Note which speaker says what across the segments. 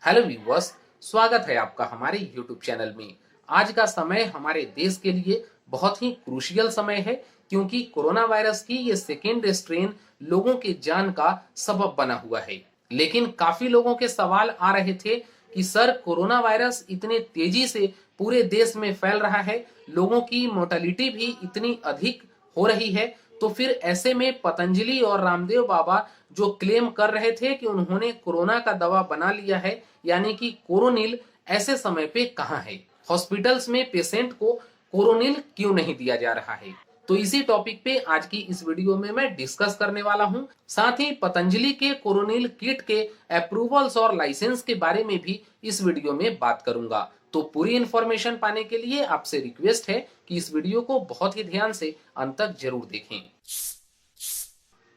Speaker 1: Hello viewers, स्वागत है आपका हमारे यूट्यूब चैनल में। आज का समय हमारे देश के लिए बहुत ही क्रूशियल समय है, क्योंकि कोरोना वायरस की ये सेकेंड स्ट्रेन लोगों की जान का सबब बना हुआ है। लेकिन काफी लोगों के सवाल आ रहे थे कि सर, कोरोना वायरस इतने तेजी से पूरे देश में फैल रहा है, लोगों की मोर्टेलिटी भी इतनी अधिक हो रही है, तो फिर ऐसे में पतंजलि और रामदेव बाबा जो क्लेम कर रहे थे कि उन्होंने कोरोना का दवा बना लिया है, यानी कि कोरोनिल, ऐसे समय पे कहां है? हॉस्पिटल्स में पेशेंट को कोरोनिल क्यों नहीं दिया जा रहा है? तो इसी टॉपिक पे आज की इस वीडियो में मैं डिस्कस करने वाला हूं। साथ ही पतंजलि के कोरोनिल किट के अप्रूवल्स और लाइसेंस के बारे में भी इस वीडियो में बात करूंगा। तो पूरी इंफॉर्मेशन पाने के लिए आपसे रिक्वेस्ट है कि इस वीडियो को बहुत ही ध्यान से अंत तक जरूर देखें।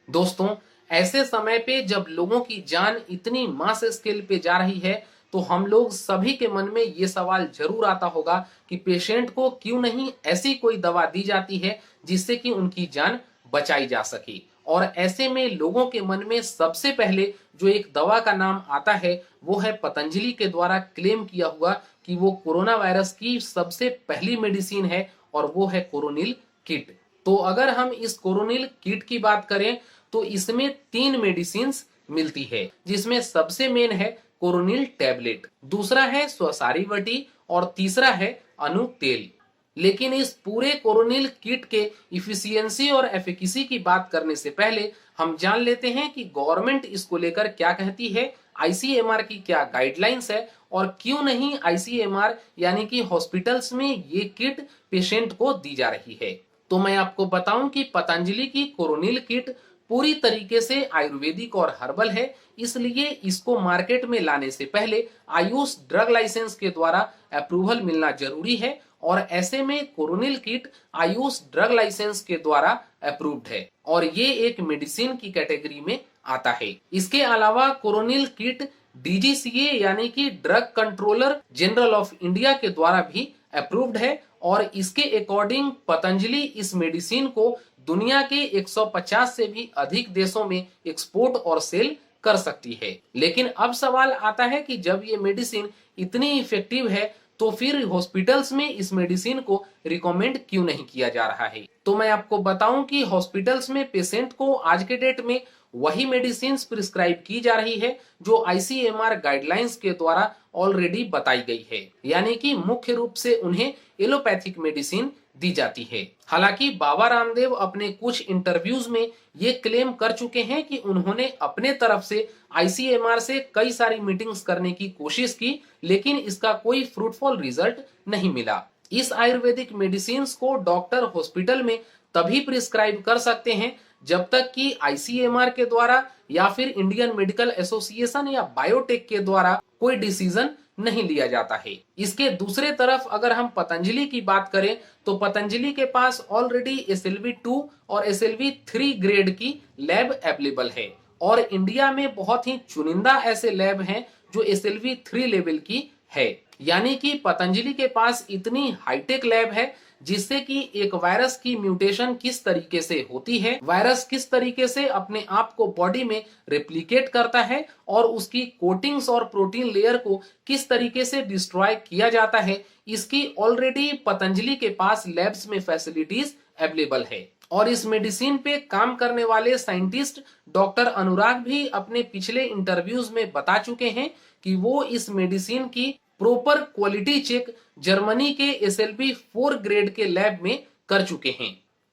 Speaker 1: दोस्तों, ऐसे समय पे जब लोगों की जान इतनी मास स्केल पे जा रही है, तो हम लोग सभी के मन में ये सवाल जरूर आता होगा कि पेशेंट को क्यों नहीं ऐसी कोई दवा दी जाती है जिससे कि उनकी जान बचाई जा सके। और ऐसे में लोगों के मन में सबसे पहले जो एक दवा का नाम आता है वो है पतंजलि के द्वारा क्लेम किया हुआ कि वो कोरोना वायरस की सबसे पहली मेडिसिन है, और वो है कोरोनिल किट। तो अगर हम इस कोरोनिल किट की बात करें तो इसमें 3 मेडिसिन मिलती है, जिसमें सबसे मेन है कोरोनिल टैबलेट, दूसरा है स्वसारी वटी और तीसरा है अनु तेल। लेकिन इस पूरे कोरोनिल किट के इफिशियंसी और एफिकेसी की बात करने से पहले हम जान लेते हैं कि गवर्नमेंट इसको लेकर क्या कहती है, आईसीएमआर की क्या गाइडलाइंस है, और क्यों नहीं आईसीएमआर यानी कि हॉस्पिटल्स में ये किट पेशेंट को दी जा रही है। तो मैं आपको बताऊं कि पतंजलि की कोरोनिल किट पूरी तरीके से आयुर्वेदिक और हर्बल है, इसलिए इसको मार्केट में लाने से पहले आयुष ड्रग लाइसेंस के द्वारा अप्रूवल मिलना जरूरी है, और ऐसे में Coronil kit Ayush drug licence के द्वारा अप्रूव्ड है और ये एक मेडिसिन की कैटेगरी में आता है। इसके अलावा कोरोनिल किट डीजीसीए यानी कि drug controller general of India के द्वारा भी अप्रूव्ड है, और इसके अकॉर्डिंग पतंजलि इस मेडिसिन को दुनिया के 150 से भी अधिक देशों में एक्सपोर्ट और सेल कर सकती है। लेकिन अब सवाल आता है कि जब ये मेडिसिन इतनी इफेक्टिव है, तो फिर हॉस्पिटल्स में इस मेडिसिन को रिकमेंड क्यों नहीं किया जा रहा है? तो मैं आपको बताऊं कि हॉस्पिटल्स में पेशेंट को आज के डेट में वही मेडिसिन प्रिस्क्राइब की जा रही है जो आईसीएमआर गाइडलाइंस के द्वारा ऑलरेडी बताई गई है, यानी कि मुख्य रूप से उन्हें एलोपैथिक मेडिसिन दी जाती है। हालांकि बाबा रामदेव अपने कुछ इंटरव्यूज में ये क्लेम कर चुके हैं कि उन्होंने अपने तरफ से आईसीएमआर से कई सारी मीटिंग्स करने की कोशिश की, लेकिन इसका कोई फ्रूटफुल रिजल्ट नहीं मिला। इस आयुर्वेदिक मेडिसिन को डॉक्टर हॉस्पिटल में तभी प्रिस्क्राइब कर सकते हैं जब तक कि आईसीएमआर के द्वारा या फिर इंडियन मेडिकल एसोसिएशन या बायोटेक के द्वारा कोई डिसीजन नहीं लिया जाता है। इसके दूसरे तरफ अगर हम पतंजलि की बात करें तो पतंजलि के पास ऑलरेडी SLV2 और SLV3 ग्रेड की लैब अवेलेबल है, और इंडिया में बहुत ही चुनिंदा ऐसे लैब हैं जो SLV3 लेवल की है। यानी कि पतंजलि के पास इतनी हाईटेक लैब है जिससे कि एक वायरस की म्यूटेशन किस तरीके से होती है, वायरस किस तरीके से अपने आप को बॉडी में रेप्लिकेट करता है, और उसकी कोटिंग्स और प्रोटीन लेयर को किस तरीके से डिस्ट्रॉय किया जाता है, इसकी ऑलरेडी पतंजलि के पास लैब्स में फैसिलिटीज अवेलेबल है। और इस मेडिसिन पे काम करने वाले साइंटिस्ट डॉक्टर अनुराग भी अपने पिछले इंटरव्यूज में बता चुके हैं कि वो इस मेडिसिन की प्रॉपर क्वालिटी चेक जर्मनी के SLV4 ग्रेड के लैब में कर चुके हैं।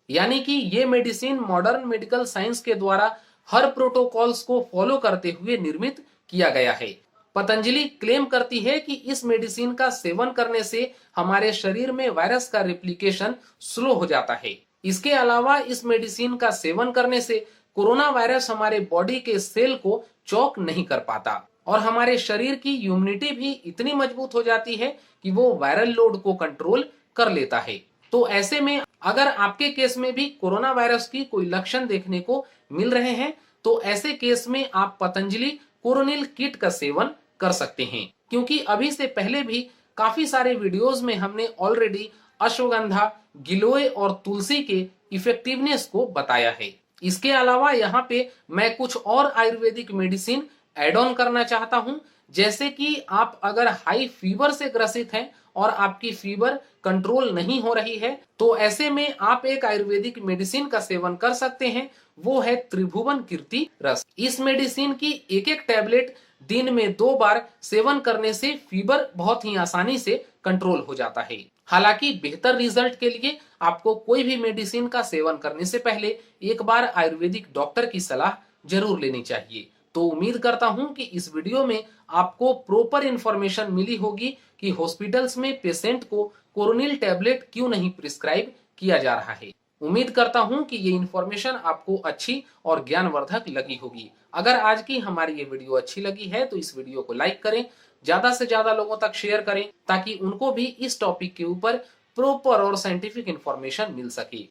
Speaker 1: यानी कि ये मेडिसिन मॉडर्न मेडिकल साइंस के द्वारा हर प्रोटोकॉल्स को फॉलो करते हुए निर्मित किया गया है। पतंजलि क्लेम करती है कि इस मेडिसिन का सेवन करने से हमारे शरीर में वायरस का रेप्लिकेशन स्लो हो जाता है। इसके अलावा इस मेडिसिन का सेवन करने से कोरोना वायरस हमारे बॉडी के सेल को चौक नहीं कर पाता, और हमारे शरीर की इम्यूनिटी भी इतनी मजबूत हो जाती है कि वो वायरल लोड को कंट्रोल कर लेता है। तो ऐसे में अगर आपके केस में भी कोरोना वायरस की कोई लक्षण देखने को मिल रहे हैं, तो ऐसे केस में आप पतंजलि कोरोनिल किट का सेवन कर सकते हैं, क्योंकि अभी से पहले भी काफी सारे वीडियोस में हमने ऑलरेडी अश्वगंधा, गिलोय और तुलसी के इफेक्टिवनेस को बताया है। इसके अलावा यहाँ पे मैं कुछ और आयुर्वेदिक मेडिसिन ऐड ऑन करना चाहता हूं, जैसे कि आप अगर हाई फीवर से ग्रसित हैं और आपकी फीवर कंट्रोल नहीं हो रही है, तो ऐसे में आप एक आयुर्वेदिक मेडिसिन का सेवन कर सकते हैं। वो है त्रिभुवन कीर्ति रस। इस मेडिसिन की एक एक टैबलेट दिन में 2 बार सेवन करने से फीवर बहुत ही आसानी से कंट्रोल हो जाता है। हालांकि बेहतर रिजल्ट के लिए आपको कोई भी मेडिसिन का सेवन करने से पहले एक बार आयुर्वेदिक डॉक्टर की सलाह जरूर लेनी चाहिए। तो उम्मीद करता हूं कि इस वीडियो में आपको प्रॉपर इंफॉर्मेशन मिली होगी कि हॉस्पिटल्स में पेशेंट को कोरोनिल टैबलेट क्यों नहीं प्रिस्क्राइब किया जा रहा है। उम्मीद करता हूं कि ये इंफॉर्मेशन आपको अच्छी और ज्ञानवर्धक लगी होगी। अगर आज की हमारी ये वीडियो अच्छी लगी है तो इस वीडियो को लाइक करें, ज्यादा से ज्यादा लोगों तक शेयर करें, ताकि उनको भी इस टॉपिक के ऊपर प्रॉपर और साइंटिफिक इंफॉर्मेशन मिल सके।